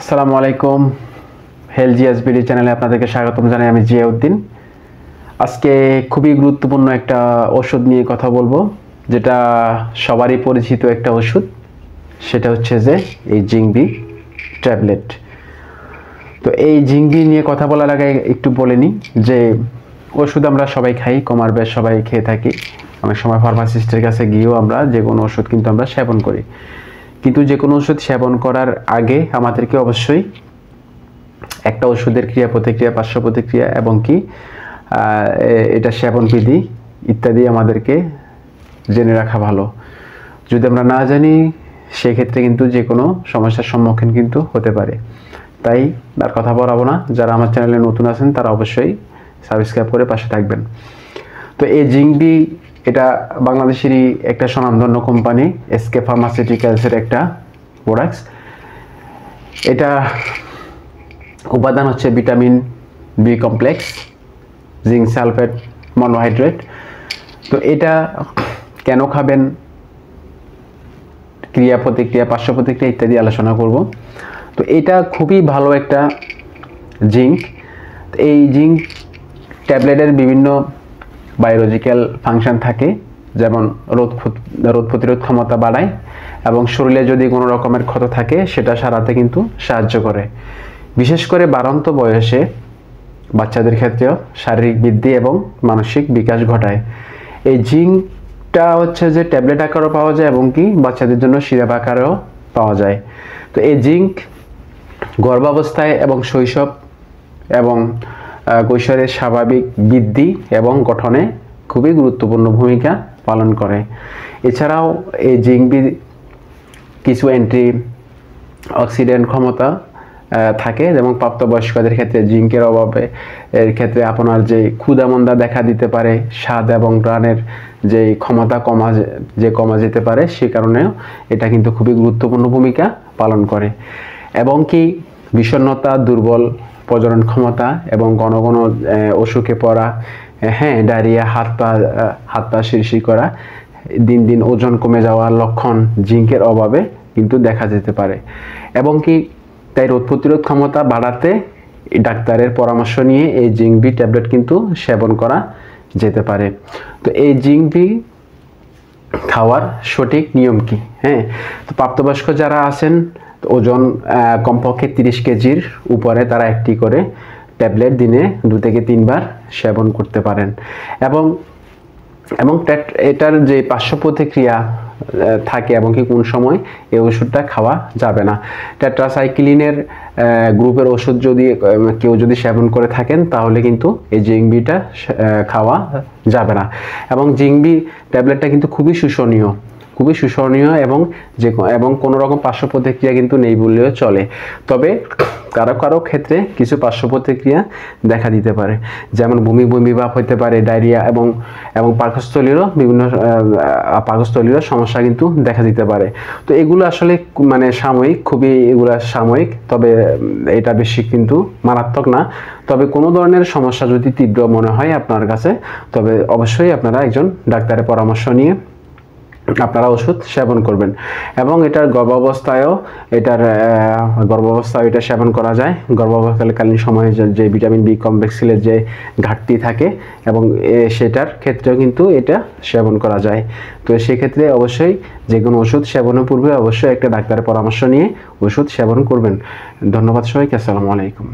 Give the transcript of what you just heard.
আসসালামু আলাইকুম। হেলথ জিএসবিডি চ্যানেলে আপনাদেরকে স্বাগতম জানাই। আমি জিয়াউদ্দিন। আজকে খুবই গুরুত্বপূর্ণ একটা ওষুধ নিয়ে কথা বলবো, যেটা সবারই পরিচিত একটা ওষুধ। সেটা হচ্ছে যে এই জিংবি ট্যাবলেট। তো এই জিংবি নিয়ে কথা বলার আগে একটু বলে নিই যে ওষুধ আমরা সবাই খাই, কমার বেশ সবাই খেয়ে থাকি। অনেক সময় ফার্মাসিস্টের কাছে গিয়েও আমরা যে কোনো ওষুধ কিন্তু আমরা সেবন করি। কিন্তু যে কোনো ওষুধ সেবন করার আগে আমাদেরকে অবশ্যই একটা ওষুধের ক্রিয়া প্রতিক্রিয়া, পার্শ্ব প্রতিক্রিয়া এবং কি এটা সেবন বিধি ইত্যাদি আমাদেরকে জেনে রাখা ভালো। যদি আমরা না জানি সেক্ষেত্রে কিন্তু যে কোনো সমস্যার সম্মুখীন কিন্তু হতে পারে। তাই আর কথা বলাবো না। যারা আমার চ্যানেলে নতুন আছেন তারা অবশ্যই সাবস্ক্রাইব করে পাশে থাকবেন। তো এই জিংবি এটা বাংলাদেশেরই একটা স্বনামধন্য কোম্পানি, এসকে ফার্মাসিউটিক্যালসের একটা প্রোডাক্টস। এটা উপাদান হচ্ছে vitamin B complex, zinc sulphate monohydrate. তো এটা কেন খাবেন, ক্রিয়া প্রতিক্রিয়া, পার্শ্ব প্রতিক্রিয়া ইত্যাদি আলোচনা করব। তো এটা খুবই ভালো একটা জিঙ্ক। এই জিঙ্ক ট্যাবলেটের বিভিন্ন বায়োলজিক্যাল ফাংশন থাকে, যেমন রোগ প্রতিরোধ ক্ষমতা বাড়ায় এবং শরীরে যদি কোনো রকমের ক্ষত থাকে সেটা সারাতে কিন্তু সাহায্য করে। বিশেষ করে বাড়ন্ত বয়সে বাচ্চাদের ক্ষেত্রেও শারীরিক বৃদ্ধি এবং মানসিক বিকাশ ঘটায়। এই জিঙ্কটা হচ্ছে যে ট্যাবলেট আকারেও পাওয়া যায় এবং কি বাচ্চাদের জন্য সিরাপ আকারেও পাওয়া যায়। তো এই জিঙ্ক গর্ভাবস্থায় এবং শৈশব এবং কৈশোরের স্বাভাবিক বৃদ্ধি এবং গঠনে খুবই গুরুত্বপূর্ণ ভূমিকা পালন করে। এছাড়াও এই জিঙ্ক কিছু অ্যান্টি অক্সিডেন্ট ক্ষমতা থাকে, যেমন প্রাপ্তবয়স্কদের ক্ষেত্রে জিঙ্কের অভাবে এর ক্ষেত্রে আপনার যে ক্ষুধামন্দা দেখা দিতে পারে, স্বাদ এবং ঘ্রাণের যে ক্ষমতা কমা যেতে পারে, সে কারণেও এটা কিন্তু খুবই গুরুত্বপূর্ণ ভূমিকা পালন করে। এবং কি বিষণ্ণতা, দুর্বল প্রজনন ক্ষমতা এবং ঘন ঘন অসুখে পড়া, ডায়রিয়া, হাত পা শিরশির করা, দিন দিন ওজন কমে যাওয়ার লক্ষণ জিঙ্কের অভাবে কিন্তু দেখা যেতে পারে। এবং কি তাই রোগ প্রতিরোধ ক্ষমতা বাড়াতে ডাক্তারের পরামর্শ নিয়ে এই জিংবি ট্যাবলেট কিন্তু সেবন করা যেতে পারে। তো এই জিংবি খাওয়ার সঠিক নিয়ম কি? তো প্রাপ্তবয়স্ক যারা আছেন, ওজন কমপক্ষে 30 কেজির উপরে, তারা একটি করে ট্যাবলেট দিনে 2 থেকে 3 বার সেবন করতে পারেন। এবং এটার যে পার্শ্ব প্রতিক্রিয়া থাকে এবং কি কোন সময় এই ওষুধটা খাওয়া যাবে না। টেট্রাসাইক্লিনের গ্রুপের ওষুধ যদি কেউ সেবন করে থাকেন তাহলে কিন্তু এই জিংবিটা খাওয়া যাবে না। এবং জিংবি ট্যাবলেটটা কিন্তু খুবই শোষণীয় এবং কোনো রকম পার্শ্ব প্রতিক্রিয়া কিন্তু নেই বললেও চলে। তবে কারো ক্ষেত্রে কিছু পার্শ্ব প্রতিক্রিয়া দেখা দিতে পারে, যেমন বমি ভাব হতে পারে, ডায়রিয়া এবং পাকস্থলীরও সমস্যা কিন্তু দেখা দিতে পারে। তো এগুলো আসলে মানে সাময়িক, তবে এটা বেশি কিন্তু মারাত্মক না। তবে কোনো ধরনের সমস্যা যদি তীব্র মনে হয় আপনার কাছে, তবে অবশ্যই আপনারা একজন ডাক্তারের পরামর্শ নিয়ে আপনারা ওষুধ সেবন করবেন। এবং এটার গর্ভাবস্থায়ও এটা সেবন করা যায়। গর্ভাবস্থাকালীন সময়ে যে ভিটামিন বি কমপ্লেক্সের যে ঘাটতি থাকে এবং সেটার ক্ষেত্রেও কিন্তু এটা সেবন করা যায়। তো সেক্ষেত্রে অবশ্যই যে কোনো ওষুধ সেবনের পূর্বে অবশ্যই একটা ডাক্তারের পরামর্শ নিয়ে ওষুধ সেবন করবেন। ধন্যবাদ সবাইকে। আসসালামু আলাইকুম।